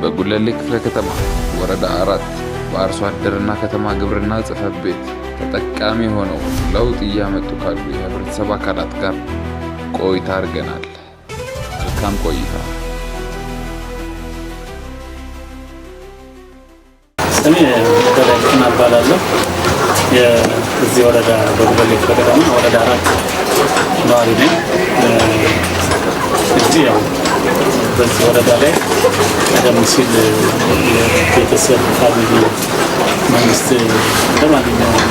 በጉለሌ ክፍለ ከተማ ወረዳ 4 በአርሶ አደርና ከተማ ግብርና ጽሕፈት ቤት ተጠቃሚ ሆነው ለውጥ እያመጡ ካሉ የህብረተሰብ አካላት ጋር ቆይታ አድርገናል። መልካም ቆይታ። ስሜ ተደረገና ባላለው የዚህ ወረዳ በጉለሌ ክፍለ ከተማ ወረዳ 4 ነዋሪ ነኝ። እዚህ ያው በዚህ ወረዳ ላይ ቀደም ሲል የቤተሰብ ፋሚሊ መንግስት እንደማንኛውም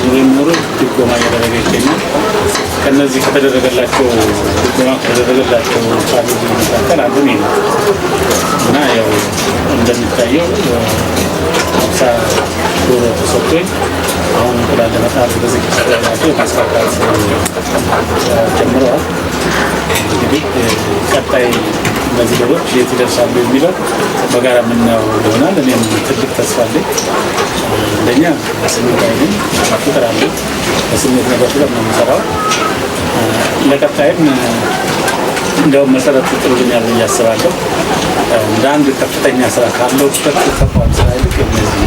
የሚኖሩ ድጎማ እያደረገ ይገኛል። ከነዚህ ከተደረገላቸው ድጎማ ከተደረገላቸው ፋሚሊ መካከል አንዱ ነው እና ያው እንደሚታየው 50 ዶሮ ተሰጥቶኝ አሁን እንቁላል ለመጣል በዚህ ከተደረገላቸው ማስፋፋት ጀምረዋል። እንግዲህ ቀጣይ እነዚህ ዶሮች የት ይደርሳሉ የሚለው በጋራ የምናየው ይሆናል። እኔም ትልቅ ተስፋ አለኝ። አንደኛ በስሜት አይደለም ቁጥር አለ በስሜት ነገር ስለምንሰራው ለቀጣይም እንደውም መሰረት ጥሩልኛል ብዬ አስባለሁ። እንደ አንድ ከፍተኛ ስራ ካለው ተቋም ስራ ይልቅ እነዚህ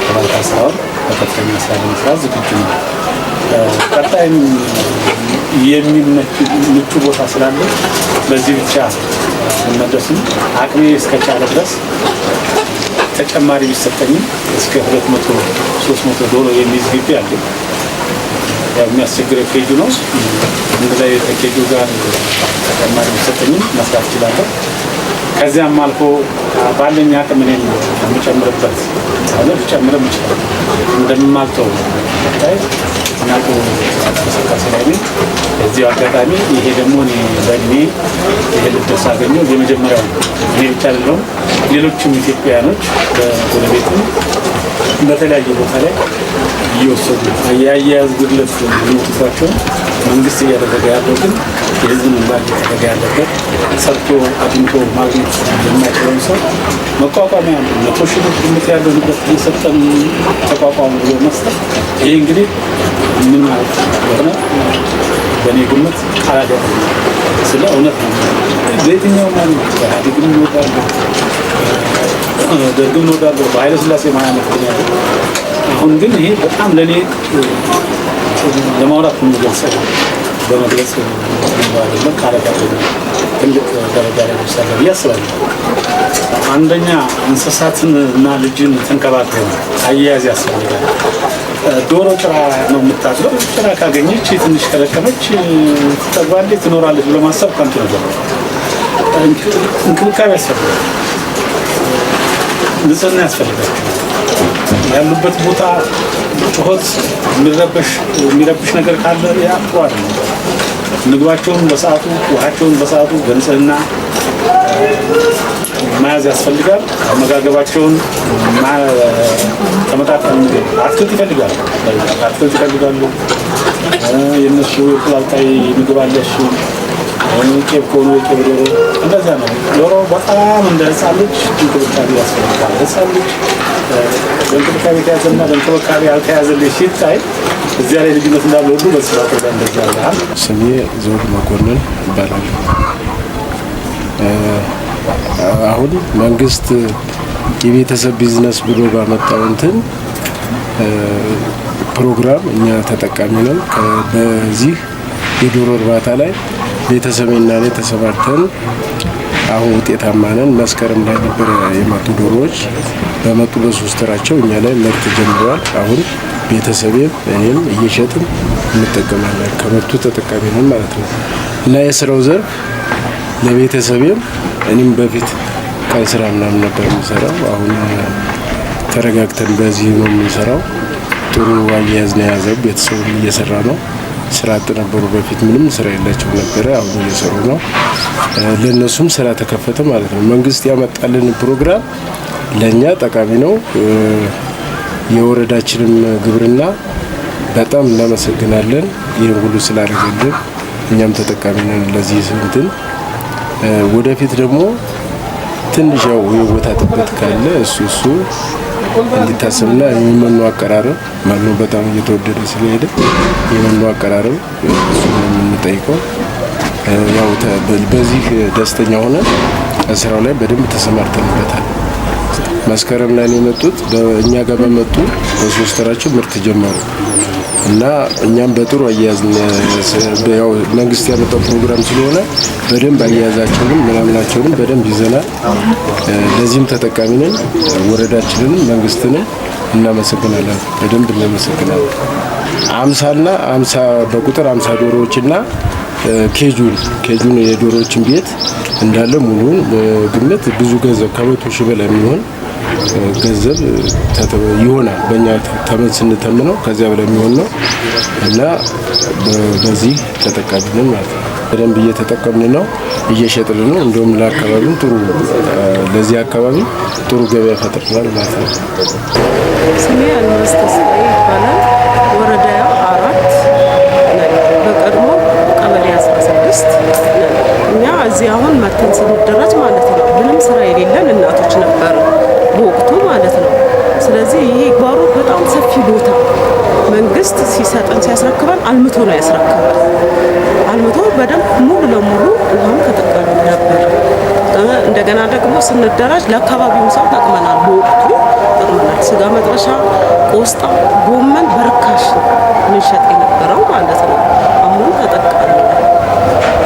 ተባታ ስራውን በከፍተኛ ስራ ለመስራት ዝግጁ ነው። ቀጣይም ምቹ ቦታ ስላለ በዚህ ብቻ መመደስም አቅሜ እስከቻለ ድረስ ተጨማሪ ቢሰጠኝም እስከ 200-300 ዶሮ የሚይዝ ግቢ አለ። የሚያስቸግረው ኬጁ ነው። እንደላይ ከኬጁ ጋር ተጨማሪ ቢሰጠኝም መስራት እችላለሁ። ከዚያም አልፎ ባለኝ አቅም እኔም የምጨምርበት አለ ብጨምርም ይችላል እንደማልተው ታይ እናቱ ተሰካሰ ላይ እዚህ አጋጣሚ ይሄ ደግሞ እኔ በእኔ ይሄ ልደርስ አገኘው የመጀመሪያው እኔ ብቻ አይደለም ሌሎችም ኢትዮጵያውያኖች በጎረቤትም በተለያየ ቦታ ላይ እየወሰዱ አያያዝ ጉድለት የሚወጡባቸው መንግስት እያደረገ ያለው ግን የህዝብን እንባል እያደረገ ያለበት ሰርቶ አግኝቶ ማግኘት የማይችለውን ሰው መቋቋሚያ ያለው 100 ሺህ ብር ግምት ያለው ንብረት እየሰጠን ተቋቋሙ ብሎ መስጠት ይሄ እንግዲህ ምን ማለት ነው? በእኔ ግምት ቃላት ስለ እውነት ነው። በየትኛው ማለት ኢህአዴግም እንወዳለን ደርግም እንወዳለን በኃይለ ሥላሴ ማለት ነው። አሁን ግን ይሄ በጣም ለኔ ለማውራት የሚገልጸው በመግለጽ ነው ቃላት ያለው ትልቅ ደረጃ ላይ ደርሳለሁ ብዬ አስባለሁ። አንደኛ እንስሳትን እና ልጅን ተንከባክበን አያያዝ ያስፈልጋል። ዶሮ ጭራ ነው የምታድረው። ጭራ ካገኘች ትንሽ ከለከመች ትጠግባለች፣ ትኖራለች ብሎ ማሰብ ከንቱ ነገር ነው። እንክብካቤ ያስፈልጋል። ንጽህና ያስፈልጋል። ያሉበት ቦታ ጩኸት የሚረብሽ ነገር ካለ ያ ጥሩ አይደለም። ምግባቸውን በሰዓቱ ውሃቸውን በሰዓቱ በንጽህና መያዝ ያስፈልጋል። አመጋገባቸውን ተመጣጣኝ ምግብ አትክልት ይፈልጋሉ። የነሱ የቁላልጣይ ምግብ አለ። እሱ ቄብ ከሆኑ የቄብ ዶሮ እንደዛ ነው። ዶሮ በጣም እንደ ህፃን ልጅ እንክብካቤ ያስፈልጋል። ህፃን ልጅ በእንክብካቤ የተያዘና በእንክብካቤ ያልተያዘልኝ ሲታይ እዚያ ላይ ልዩነት እንዳለ ሁሉ በስፋት እንደዛ ያለ ስሜ ዘውድ መኮንን ይባላል። አሁን መንግስት የቤተሰብ ቢዝነስ ብሎ ባመጣው እንትን ፕሮግራም እኛ ተጠቃሚ ነን። በዚህ የዶሮ እርባታ ላይ ቤተሰብና እኔ ተሰማርተን አሁን ውጤታማ ነን። መስከረም ላይ ነበር የመጡ ዶሮዎች በመጡ በ3 ወራቸው እኛ ላይ ምርት ጀምረዋል። አሁን ቤተሰቤም እኔም እየሸጥን እንጠቀማለን። ከመጡ ተጠቃሚ ነን ማለት ነው እና የስራው ዘርፍ ለቤተሰቤም እኔም በፊት ቀን ስራ ምናምን ነበር የምሰራው። አሁን ተረጋግተን በዚህ ነው የምንሰራው። ጥሩ አያያዝ ነው የያዘው። ቤተሰቡም እየሰራ ነው። ስራ አጥ ነበሩ በፊት ምንም ስራ የላቸው ነበር። አሁን እየሰሩ ነው። ለነሱም ስራ ተከፈተ ማለት ነው። መንግስት ያመጣልን ፕሮግራም ለኛ ጠቃሚ ነው። የወረዳችንም ግብርና በጣም እናመሰግናለን። ይሄን ሁሉ ስላደረገልን እኛም ተጠቃሚ ነን። ለዚህ እንትን ወደፊት ደግሞ ትንሽ ያው የቦታ ጥበት ካለ እሱ እንዲታሰብና የመኖ አቀራረብ መኖ በጣም እየተወደደ ስለሄደ የመኖ አቀራረብ እሱ ነው የምንጠይቀው። ያው በዚህ ደስተኛ ሆነን ስራው ላይ በደንብ ተሰማርተንበታል። መስከረም ላይ ነው የመጡት። በእኛ ጋር በመጡ በሶስት ወራቸው ምርት ጀመሩ እና እኛም በጥሩ አያያዝን ያው መንግስት ያመጣው ፕሮግራም ስለሆነ በደንብ አያያዛቸውንም ምናምናቸውንም በደንብ ይዘናል። ለዚህም ተጠቃሚ ነን። ወረዳችንን መንግስትንም እናመሰግናለን። በደንብ እናመሰግናለን። 50 በቁጥር 50 ዶሮዎችና ኬጁን የዶሮዎችን ቤት እንዳለ ሙሉን በግምት ብዙ ገንዘብ ከ100 ሺህ በላይ የሚሆን ገንዘብ ይሆናል። በእኛ ተመን ስንተምነው ከዚያ በላይ የሚሆን ነው እና በዚህ ተጠቃሚ ነን ማለት ነው። በደንብ እየተጠቀምን ነው፣ እየሸጥን ነው። እንደውም ለአካባቢው ጥሩ ለዚህ አካባቢ ጥሩ ገበያ ፈጥረናል ማለት ነው። ስሜ አልማዝ ተስፋዬ ይባላል። ወረዳ 4 በቀድሞ ቀበሌ 16 እኛ እዚህ አሁን መተን ስንደራጅ ማለት ነው ምንም ስራ የሌለን እናቶች ነበር በወቅቱ ማለት ነው። ስለዚህ ይሄ ጓሮ በጣም ሰፊ ቦታ መንግስት ሲሰጠን ሲያስረክበን አልምቶ ነው ያስረክበን። አልምቶ በደንብ ሙሉ ለሙሉ ውሃም ተጠቃሚ ነበር። እንደገና ደግሞ ስንደራጅ ለአካባቢው ሰው ጠቅመናል። በወቅቱ ጠቅመናል። ስጋ መጥበሻ፣ ቆስጣ፣ ጎመን በርካሽ ምንሸጥ የነበረው ማለት ነው። አሁን ተጠቃሚ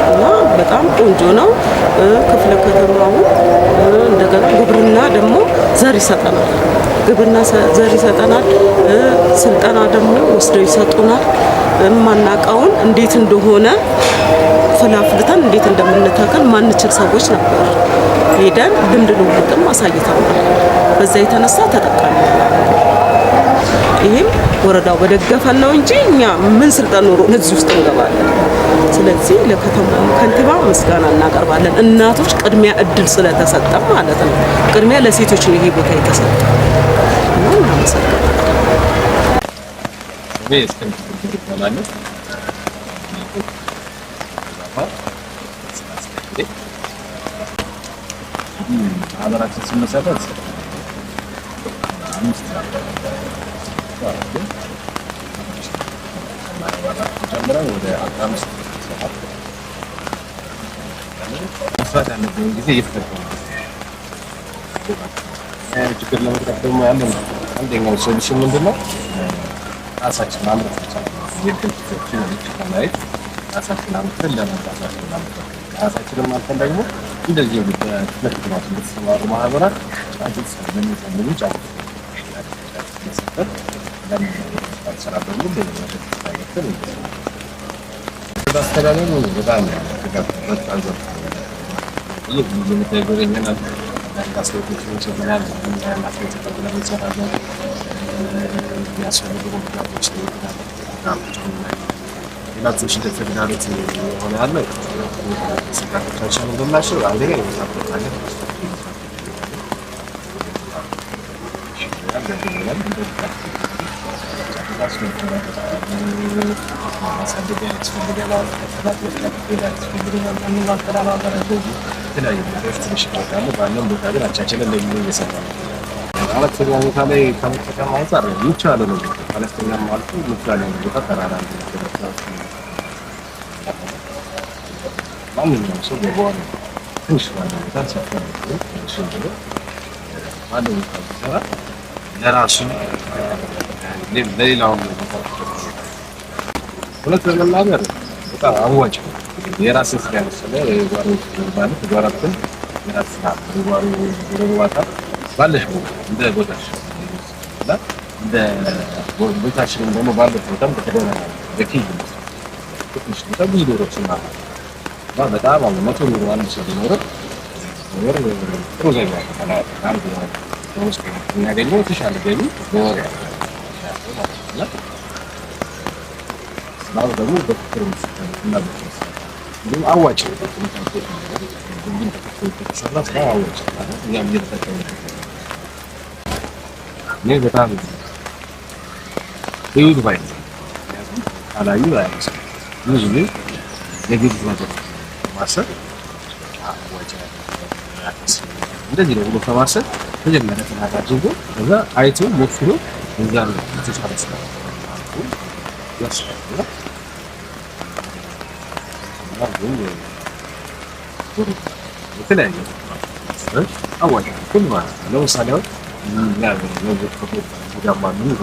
እና በጣም ቆንጆ ነው። ክፍለ ከተማው እንደገና ግብርና ደግሞ ዘር ይሰጠናል። ግብርና ዘር ይሰጠናል። ስልጠና ደግሞ ወስደው ይሰጡናል። የማናውቀውን እንዴት እንደሆነ ፍላፍልተን እንዴት እንደምንተክል ማንችል ሰዎች ነበር። ሄደን ልምድ ልውውጥም አሳይተውናል። በዛ የተነሳ ተጠቃሚ ይሄም ወረዳው በደገፈን ነው እንጂ እኛ ምን ስልጠን ኖሮ እዚህ ውስጥ እንገባለን። ስለዚህ ለከተማው ከንቲባ ምስጋና እናቀርባለን። እናቶች ቅድሚያ እድል ስለተሰጠ ማለት ነው። ቅድሚያ ለሴቶች ነው ይሄ ቦታ የተሰጠ እና እናመሰግናለን። ማህበራችን ሲመሰረት ጀምረን ወደ 15 መስራት ያለብን ጊዜ እየተጠቀሙ ችግር ለመቅረፍ ደግሞ ያለን አንደኛው ሶሉሽን ምንድነው? ራሳችን ማምረት ይቻላል። የድርጅቶችን ለማየት ራሳችን አምርተን ለመጣሳችን ራሳችንን ማምረን ደግሞ እንደዚህ በትምህርት ቤት የተሰማሩ ማህበራት ጫጩት ለሚፈልጉ ጫጩት መስጠት ለምሳሌ ደግሞ በአስተዳደሩ በጣም ተጋፍተን ይህ የምታይበረኛል አስቤቶች ይችላል ያላቸው ተቀብለን እንሰራለን። ያስፈልጉ ነገሮች ሌላቶች ተግዳሮት የሆነ ያለው ስጋቶቻችን እንደላቸው አንደኛ ይታወቃለን። አነስተኛ ቦታ ላይ ከመጠቀም አንጻር ይቻላል ነው። አነስተኛ ማለት ይቻላል ነው። ቦታ ተራራ ማንኛውም ሰው በኋላ ትንሽ ማለት ነው ታስፈራል ነው እሺ ነው ማንም ይሰራ ለራሱ ለሌላው ሁለት ለመናገር በጣም አዋጭ የራስን ስራ ያሰለ የጓሮ ማለት ጓራትን የራስ ስራ ጓሮ ጓሮዋታ ባለሽ እንደ ቦታሽ እና እንደ ቦታሽን ደግሞ ባለሽ ቦታም ተደረገ በኪል ትንሽ ብዙ ዶሮች ማለት በጣም አሁን 100 ዶሮ አንድ ሰው ቢኖር ወር ጥሩ ገቢ ያገኛል። አንድ ነው የሚያገኘው የተሻለ ገቢ በወር ያገኛል። ባው ደግሞ በፍቅር እና ግን አዋጭ ነው። ሰራ አዋጭ ያም እየተጠቀመ ነው። በጣም ይሁን ባይ አላዩ አይደል ብዙ ነው የግድ ነገር ማሰብ አዋጭ ያደርስ እንደዚህ ነው ከማሰብ መጀመሪያ ተናጋጅቶ ከዛ አይቶ ሞክሮ እዛ ነው ተቻለስ ነው ያስፈልጋል። የተለያየ አዋጭ ሁሉ ማለት ነው። ለምሳሌ አሁን ነው ያማ ምን ነው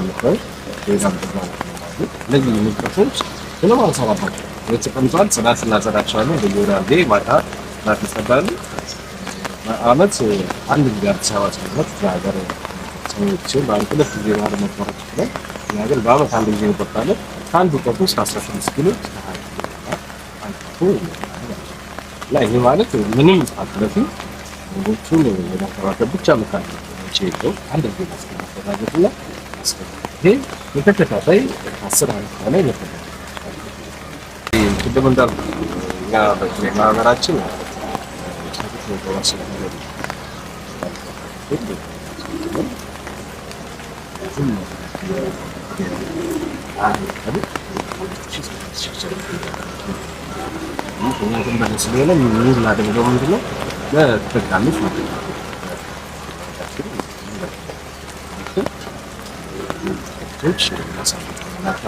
ለዛም ለዚህ ምክሮች ስለማን ሰራባቸው የተቀምጧል ጽዳት እናጸዳቸዋለን በየወራቤ ማታ እናጸዳሉ አመት አንድ ጊዜ አዲስ አበባ ሲመጣ ሀገር ሰዎች ባንክ ሁለት ጊዜ ባለ መጥራት ይችላል ነገር በአመት አንድ ጊዜ ይወጣል አንዱ ቆፎ 16 ኪሎ ላይ ይሄ ማለት ምንም አጥረፊ ወንዶቹን ለማከራከር ብቻ መካከል ነው አንድ ጊዜ ማስተካከልና ይሄ የተከታታይ 10 አመት ላይ ነው ቅድም እንዳልኩት እኛ በማህበራችን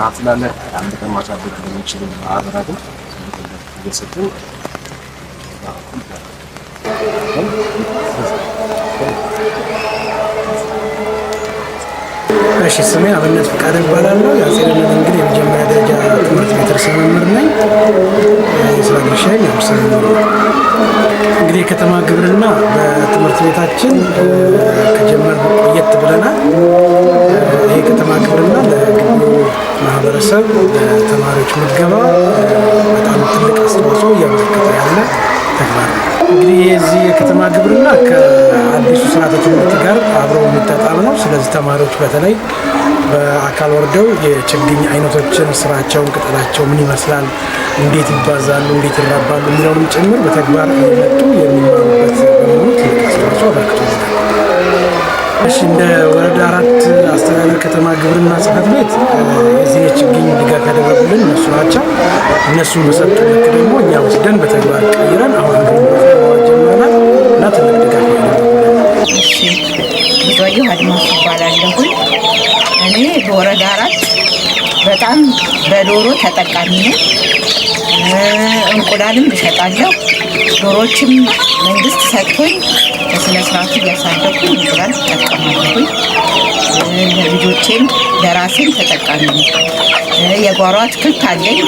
አፍላለ አንድ ከማሳደግ የሚችሉ ማህበራትን እየሰጡ እሺ ስሜ አብነት ፍቃድ እባላለሁ። ያጼረልን እንግዲህ የመጀመሪያ ደረጃ ትምህርት ቤት ርዕሰ መምህር ነኝ። የስራ ድርሻዬ ርዕሰ መምህር ነኝ። እንግዲህ የከተማ ግብርና በትምህርት ቤታችን ከጀመር ቆየት ብለናል። ይሄ ከተማ ግብርና ለግቢው ማህበረሰብ ለተማሪዎች ምገባ በጣም ትልቅ አስተዋጽኦ እያበረከተ ያለ ተግባር ነው። እንግዲህ የዚህ የከተማ ግብርና ከአዲሱ ስርዓተ ትምህርት ጋር አብረው የሚጣጣም ነው። ስለዚህ ተማሪዎች በተለይ በአካል ወርደው የችግኝ አይነቶችን፣ ስራቸውን፣ ቅጠላቸው ምን ይመስላል፣ እንዴት ይባዛሉ፣ እንዴት ይራባሉ የሚለውንም ጭምር በተግባር እየመጡ የሚማሩበት በመሆኑ ትልቅ አስተዋጽኦ አበርክቶልናል። እሺ እንደ ወረዳ 4 አስተዳደር ከተማ ግብርና ጽሕፈት ቤት የዚህ የችግኝ ድጋፍ ያደረጉልን እነሱ ናቸው። እነሱን በሰጡ ልክ ደግሞ እኛ ወስደን በተግባር ቀይረን አሁን አገልግሎት ጀምረናል እና ትልቅ ድጋፍ ያደረጉልን። እሺ ብዙአየሁ አድማሱ እባላለሁ። እኔ በወረዳ 4 በጣም በዶሮ ተጠቃሚ ነኝ። እንቁላልም እሸጣለሁ። ዶሮዎችም መንግስት ሰጥቶኝ በስነ ስርዓቱ እያሳደኩኝ እንቁላል እጠቀማለሁኝ። ለልጆቼም ለራሴም ተጠቃሚ ነኝ። የጓሮ አትክልት አለኝ።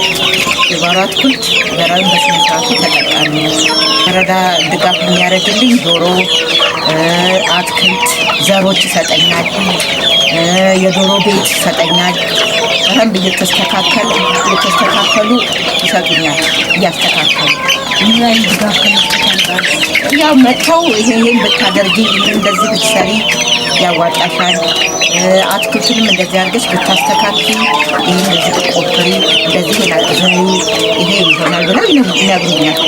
የጓሮ አትክልት በራሴ በስነ ስርዓቱ ተጠቃሚ ነኝ። ወረዳ ድጋፍ የሚያደርግልኝ ዶሮ፣ አትክልት፣ ዘሮች ይሰጠኛል። የዶሮ ቤት ይሰጠኛል። በደንብ እየተስተካከሉ ይሰጡኛል። እያስተካከሉ ምን ድጋፍ ከመስጠት ያው መጥተው ይሄን ብታደርጊ እንደዚህ ብትሰሪ ያዋጣሻል፣ አትክልቱንም እንደዚህ አድርገሽ ብታስተካኪ፣ ይሄን እንደዚህ ብትቆፍሪ፣ እንደዚህ ይላል ይሄ ይሆናል ብለው ይነግሩኛል።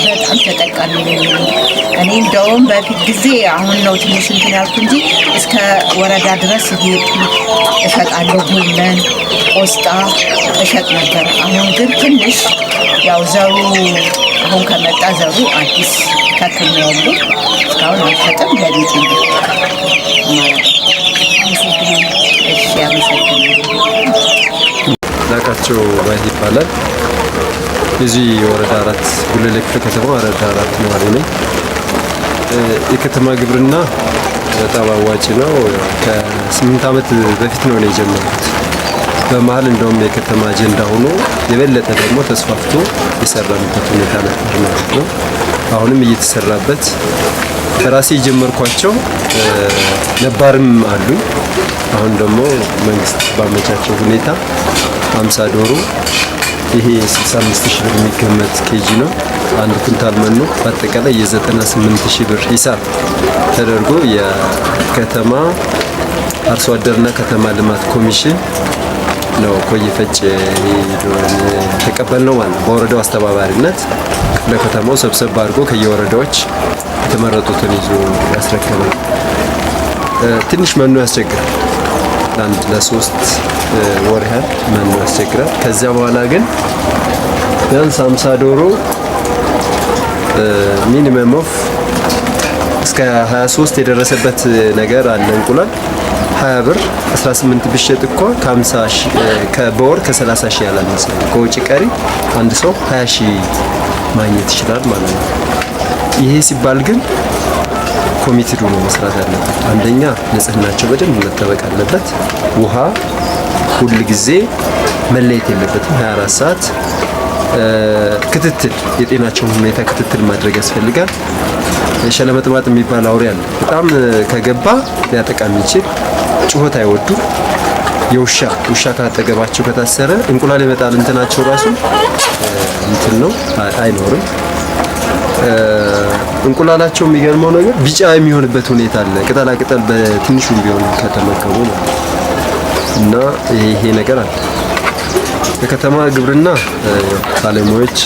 በጣም ተጠቃሚ ነኝ። እኔ እንደውም በፊት ጊዜ አሁን ነው ትንሽ እንትን ያልኩ እንጂ እስከ ወረዳ ድረስ እየሄድኩ እሸጣለሁ። ጎመን፣ ቆስጣ እሸጥ ነበር። አሁን ግን ትንሽ ያው ዘሩ አሁን ከመጣ ዘሩ አዲስ ተክል ነው ያለው። እስካሁን አልሸጥም። ለቤት ነው ማለት ነው። እሺ አመሰግናለሁ። ላቃቸው ባይ ይባላል። እዚህ ወረዳ 4 ጉለሌ ክፍለ ከተማ ወረዳ 4 ነዋሪ ነኝ። የከተማ ግብርና በጣም አዋጭ ነው። ከ8 ዓመት በፊት ነው የጀመርኩት። በመሀል እንደውም የከተማ አጀንዳ ሆኖ የበለጠ ደግሞ ተስፋፍቶ የሰራንበት ሁኔታ ነበር ማለት ነው። አሁንም እየተሰራበት በራሴ የጀመርኳቸው ነባርም አሉኝ። አሁን ደግሞ መንግስት ባመቻቸው ሁኔታ 50 ዶሮ ይሄ 65000 ብር የሚገመት ኬጂ ነው። አንድ ኩንታል መኖ በአጠቃላይ የ98000 ብር ሂሳብ ተደርጎ የከተማ አርሶ አደርና ከተማ ልማት ኮሚሽን ነው ኮየፈጭ ተቀበልነው ማለት ነው። በወረዳው አስተባባሪነት ክፍለ ከተማው ሰብሰብ አድርጎ ከየወረዳዎች የተመረጡትን ይዞ ያስረከበ። ትንሽ መኖ ያስቸግራል። ለአንድ ለ3 ወር ያህል መኖ ያስቸግራል። ከዚያ በኋላ ግን ቢያንስ 50 ዶሮ ሚኒመም ኦፍ እስከ 23 የደረሰበት ነገር አለ። እንቁላል 20 ብር 18 ቢሸጥ እኮ ከ50 በወር ከ30 ሺህ ያላነሰ ከውጭ ቀሪ አንድ ሰው 20 ሺህ ማግኘት ይችላል ማለት ነው። ይሄ ሲባል ግን ኮሚትድ ሆኖ መስራት ያለበት። አንደኛ ንጽህናቸው በደንብ መጠበቅ አለበት። ውሃ ሁል ጊዜ መለየት የለበትም። 24 ሰዓት ክትትል፣ የጤናቸውን ሁኔታ ክትትል ማድረግ ያስፈልጋል። ሸለመጥማጥ የሚባል አውሬ አለ። በጣም ከገባ ሊያጠቃ የሚችል ጩኸት አይወዱ። ውሻ ካጠገባቸው ከታሰረ እንቁላል ይመጣል። እንትናቸው ራሱ እንትን ነው አይኖርም። እንቁላላቸው የሚገርመው ነገር ቢጫ የሚሆንበት ሁኔታ አለ። ቅጠላ ቅጠል በትንሹም ቢሆን ከተመገቡ ነው። እና ይሄ ነገር አለ። የከተማ ግብርና ባለሙያዎች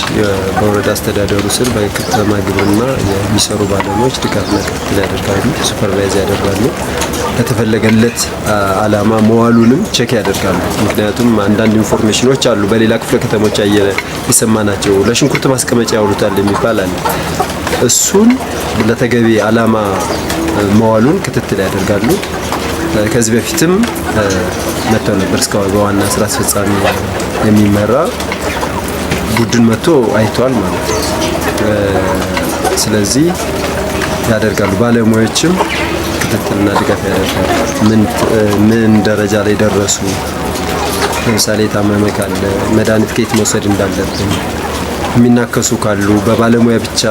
በወረዳ አስተዳደሩ ስር በከተማ ግብርና የሚሰሩ ባለሙያዎች ድጋፍና ክትትል ያደርጋሉ፣ ሱፐርቫይዝ ያደርጋሉ። ለተፈለገለት አላማ መዋሉንም ቼክ ያደርጋሉ። ምክንያቱም አንዳንድ ኢንፎርሜሽኖች አሉ በሌላ ክፍለ ከተሞች የሰማናቸው ለሽንኩርት ማስቀመጫ ያውሉታል የሚባል አለ። እሱን ለተገቢ አላማ መዋሉን ክትትል ያደርጋሉ። ከዚህ በፊትም መጥተው ነበር። እስካሁን በዋና ስራ አስፈጻሚ የሚመራ ቡድን መጥቶ አይቷል ማለት ነው። ስለዚህ ያደርጋሉ። ባለሙያዎችም ክትትልና ድጋፍ ያደርጋሉ። ምን ደረጃ ላይ ደረሱ፣ ለምሳሌ የታመመ ካለ መድኃኒት ከየት መውሰድ እንዳለብን፣ የሚናከሱ ካሉ በባለሙያ ብቻ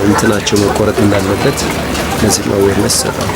እንትናቸው መቆረጥ እንዳለበት ለዚህ አዌርነስ ይሰጣል።